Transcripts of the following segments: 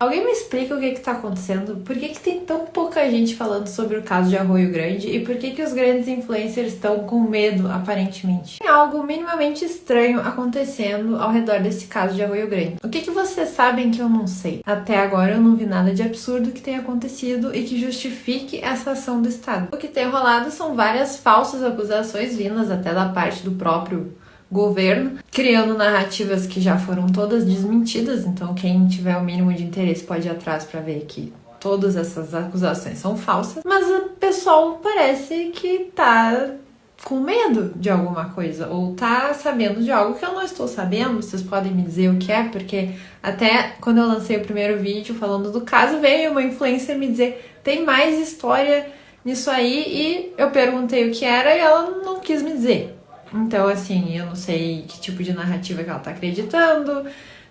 Alguém me explica o que está acontecendo? Por que tem tão pouca gente falando sobre o caso de Arroio Grande? E por que os grandes influencers estão com medo, aparentemente? Tem algo minimamente estranho acontecendo ao redor desse caso de Arroio Grande. O que vocês sabem que eu não sei? Até agora eu não vi nada de absurdo que tenha acontecido e que justifique essa ação do Estado. O que tem rolado são várias falsas acusações vindas até da parte do próprio governo, criando narrativas que já foram todas desmentidas. Então quem tiver o mínimo de interesse pode ir atrás para ver que todas essas acusações são falsas, mas o pessoal parece que tá com medo de alguma coisa, ou tá sabendo de algo que eu não estou sabendo. Vocês podem me dizer o que é? Porque até quando eu lancei o primeiro vídeo falando do caso, veio uma influencer me dizer: tem mais história nisso aí, e eu perguntei o que era e ela não quis me dizer. Então, assim, eu não sei que tipo de narrativa que ela tá acreditando,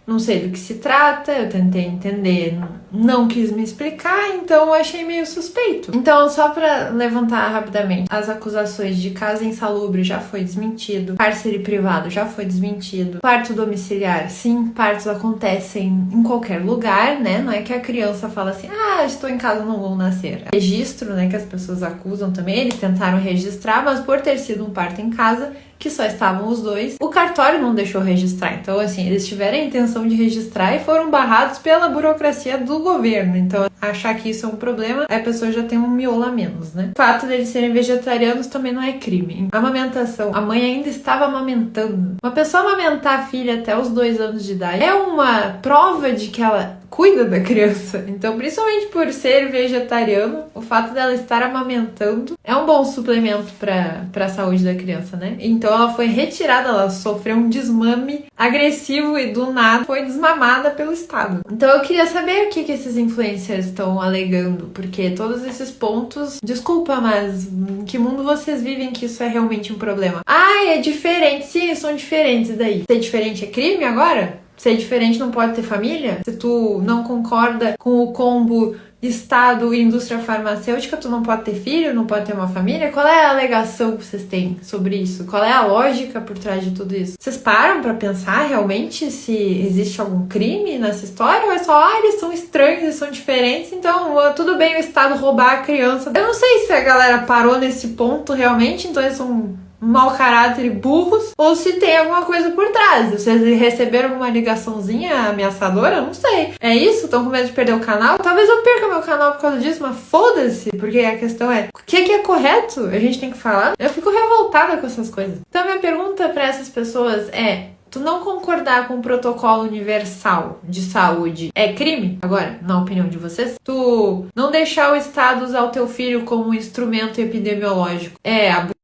não sei do que se trata, eu tentei entender, não quis me explicar, então eu achei meio suspeito. Então, só pra levantar rapidamente, as acusações de casa insalubre já foi desmentido, cárcere privado já foi desmentido, parto domiciliar, sim, partos acontecem em qualquer lugar, né? Não é que a criança fala assim: ah, estou em casa, não vou nascer. Registro, né, que as pessoas acusam também, eles tentaram registrar, mas por ter sido um parto em casa, que só estavam os dois, o cartório não deixou registrar. Então, assim, eles tiveram a intenção de registrar e foram barrados pela burocracia do governo. Então, achar que isso é um problema, a pessoa já tem um miolo a menos, né? O fato deles serem vegetarianos também não é crime. Amamentação. A mãe ainda estava amamentando. Uma pessoa amamentar a filha até os 2 anos de idade é uma prova de que ela cuida da criança. Então, principalmente por ser vegetariano, o fato dela estar amamentando é um bom suplemento para a saúde da criança, né? Então ela foi retirada, ela sofreu um desmame agressivo e do nada foi desmamada pelo Estado. Então eu queria saber o que esses influencers estão alegando, porque todos esses pontos, desculpa, mas em que mundo vocês vivem que isso é realmente um problema? Ah, é diferente. Sim, são diferentes daí. Ser diferente é crime agora? Ser diferente não pode ter família? Se tu não concorda com o combo Estado e indústria farmacêutica, tu não pode ter filho, não pode ter uma família? Qual é a alegação que vocês têm sobre isso? Qual é a lógica por trás de tudo isso? Vocês param pra pensar realmente se existe algum crime nessa história? Ou é só, eles são estranhos, eles são diferentes, então tudo bem o Estado roubar a criança? Eu não sei se a galera parou nesse ponto realmente, então eles são mau caráter e burros, ou se tem alguma coisa por trás. Vocês receberam alguma ligaçãozinha ameaçadora? Não sei. É isso? Estão com medo de perder o canal? Talvez eu perca meu canal por causa disso, mas foda-se, porque a questão é, o que é correto? A gente tem que falar? Eu fico revoltada com essas coisas. Então minha pergunta para essas pessoas é: tu não concordar com o protocolo universal de saúde é crime? Agora, na opinião de vocês? Tu não deixar o Estado usar o teu filho como um instrumento epidemiológico é abuso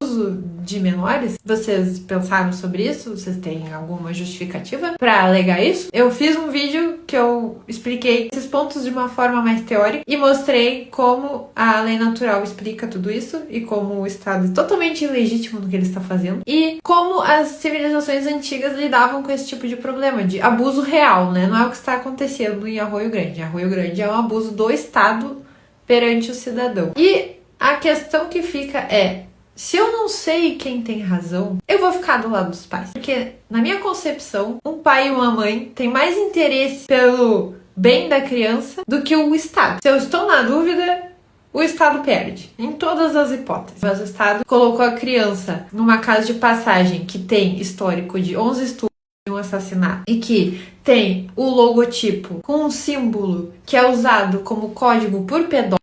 de menores? Vocês pensaram sobre isso? Vocês têm alguma justificativa pra alegar isso? Eu fiz um vídeo que eu expliquei esses pontos de uma forma mais teórica e mostrei como a lei natural explica tudo isso e como o Estado é totalmente ilegítimo no que ele está fazendo e como as civilizações antigas lidavam com esse tipo de problema de abuso real, né? Não é o que está acontecendo em Arroio Grande. Arroio Grande é um abuso do Estado perante o cidadão. E a questão que fica é: se eu não sei quem tem razão, eu vou ficar do lado dos pais. Porque, na minha concepção, um pai e uma mãe têm mais interesse pelo bem da criança do que o Estado. Se eu estou na dúvida, o Estado perde, em todas as hipóteses. Mas o Estado colocou a criança numa casa de passagem que tem histórico de 11 estupros e um assassinato, e que tem o logotipo com um símbolo que é usado como código por pedófilos.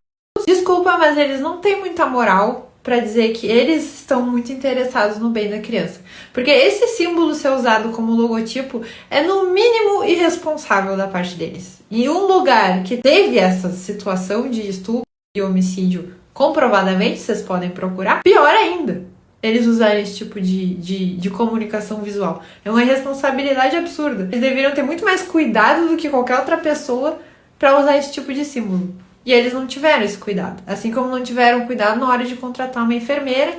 Desculpa, mas eles não têm muita moral para dizer que eles estão muito interessados no bem da criança. Porque esse símbolo ser usado como logotipo é no mínimo irresponsável da parte deles. E um lugar que teve essa situação de estupro e homicídio comprovadamente, vocês podem procurar, pior ainda, eles usarem esse tipo de comunicação visual. É uma irresponsabilidade absurda. Eles deveriam ter muito mais cuidado do que qualquer outra pessoa para usar esse tipo de símbolo. E eles não tiveram esse cuidado. Assim como não tiveram cuidado na hora de contratar uma enfermeira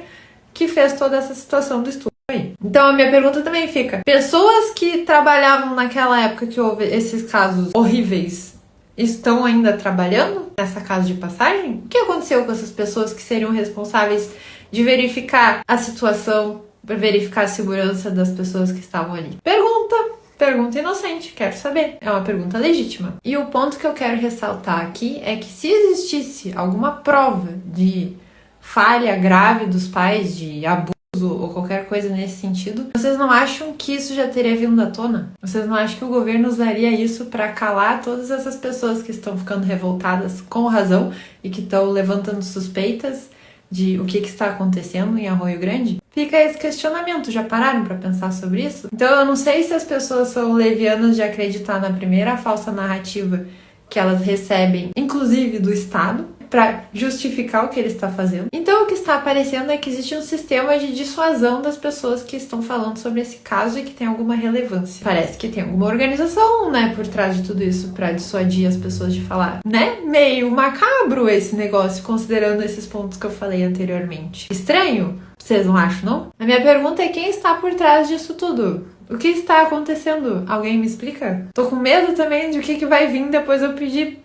que fez toda essa situação do estupro aí. Então a minha pergunta também fica: pessoas que trabalhavam naquela época que houve esses casos horríveis estão ainda trabalhando nessa casa de passagem? O que aconteceu com essas pessoas que seriam responsáveis de verificar a situação, verificar a segurança das pessoas que estavam ali? Pergunta Pergunta inocente, quero saber. É uma pergunta legítima. E o ponto que eu quero ressaltar aqui é que se existisse alguma prova de falha grave dos pais, de abuso ou qualquer coisa nesse sentido, vocês não acham que isso já teria vindo à tona? Vocês não acham que o governo usaria isso para calar todas essas pessoas que estão ficando revoltadas com razão e que estão levantando suspeitas de o que está acontecendo em Arroio Grande? Fica esse questionamento, já pararam para pensar sobre isso? Então eu não sei se as pessoas são levianas de acreditar na primeira falsa narrativa que elas recebem, inclusive do Estado, para justificar o que ele está fazendo. Então o que está aparecendo é que existe um sistema de dissuasão das pessoas que estão falando sobre esse caso e que tem alguma relevância. Parece que tem alguma organização, né, por trás de tudo isso para dissuadir as pessoas de falar, né? Meio macabro esse negócio, considerando esses pontos que eu falei anteriormente. Estranho? Vocês não acham, não? A minha pergunta é quem está por trás disso tudo? O que está acontecendo? Alguém me explica? Tô com medo também de o que vai vir depois eu pedir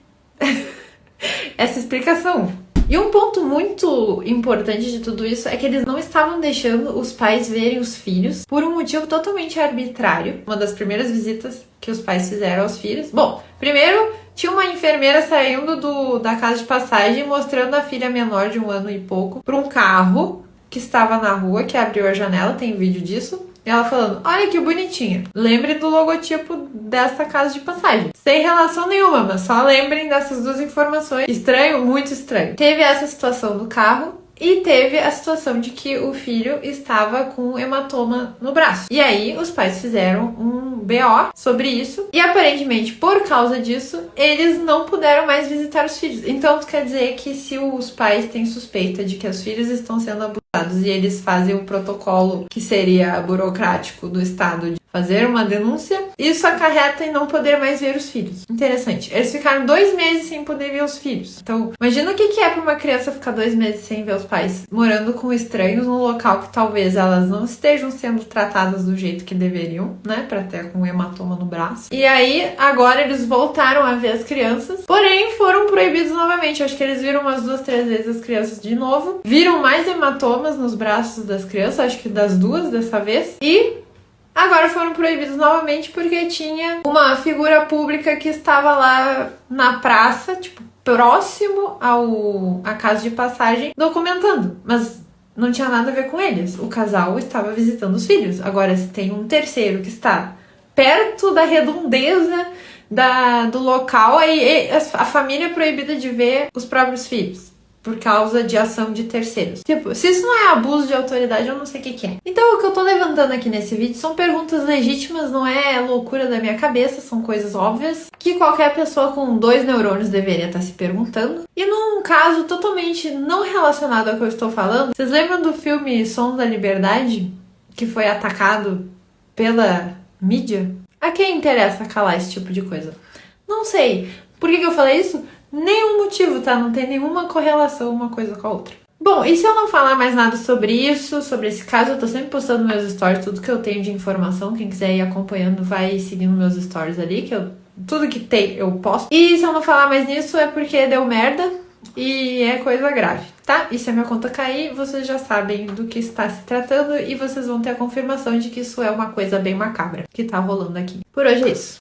essa explicação. E um ponto muito importante de tudo isso é que eles não estavam deixando os pais verem os filhos por um motivo totalmente arbitrário. Uma das primeiras visitas que os pais fizeram aos filhos. Bom, primeiro tinha uma enfermeira saindo da casa de passagem mostrando a filha menor de 1 ano e pouco para um carro que estava na rua, que abriu a janela, tem vídeo disso. E ela falando, olha que bonitinha. Lembrem do logotipo desta casa de passagem. Sem relação nenhuma, mas só lembrem dessas duas informações. Estranho, muito estranho. Teve essa situação do carro e teve a situação de que o filho estava com hematoma no braço. E aí os pais fizeram um BO sobre isso e aparentemente por causa disso eles não puderam mais visitar os filhos. Então quer dizer que se os pais têm suspeita de que os filhos estão sendo abusados e eles fazem o protocolo que seria burocrático do estado de fazer uma denúncia, isso acarreta em não poder mais ver os filhos. Interessante. Eles ficaram 2 meses sem poder ver os filhos. Então, imagina o que é para uma criança ficar 2 meses sem ver os pais, morando com estranhos num local que talvez elas não estejam sendo tratadas do jeito que deveriam, né? Pra ter com um hematoma no braço. E aí, agora eles voltaram a ver as crianças, porém foram proibidos novamente. Eu acho que eles viram umas 2, 3 vezes as crianças de novo. Viram mais hematomas nos braços das crianças, acho que das 2 dessa vez. E agora foram proibidos novamente porque tinha uma figura pública que estava lá na praça, tipo, próximo à casa de passagem, documentando. Mas não tinha nada a ver com eles. O casal estava visitando os filhos. Agora, se tem um terceiro que está perto da redondeza do local, aí a família é proibida de ver os próprios filhos por causa de ação de terceiros. Tipo, se isso não é abuso de autoridade, eu não sei o que é. Então, o que eu tô levantando aqui nesse vídeo são perguntas legítimas, não é loucura da minha cabeça, são coisas óbvias que qualquer pessoa com 2 neurônios deveria estar se perguntando. E num caso totalmente não relacionado ao que eu estou falando, vocês lembram do filme Som da Liberdade, que foi atacado pela mídia? A quem interessa calar esse tipo de coisa? Não sei. Por que eu falei isso? Nenhum motivo, tá? Não tem nenhuma correlação uma coisa com a outra. Bom, e se eu não falar mais nada sobre isso, sobre esse caso, eu tô sempre postando meus stories, tudo que eu tenho de informação. Quem quiser ir acompanhando, vai seguindo meus stories ali, que tudo que tem eu posto. E se eu não falar mais nisso é porque deu merda e é coisa grave, tá? E se a minha conta cair, vocês já sabem do que está se tratando e vocês vão ter a confirmação de que isso é uma coisa bem macabra que tá rolando aqui. Por hoje é isso.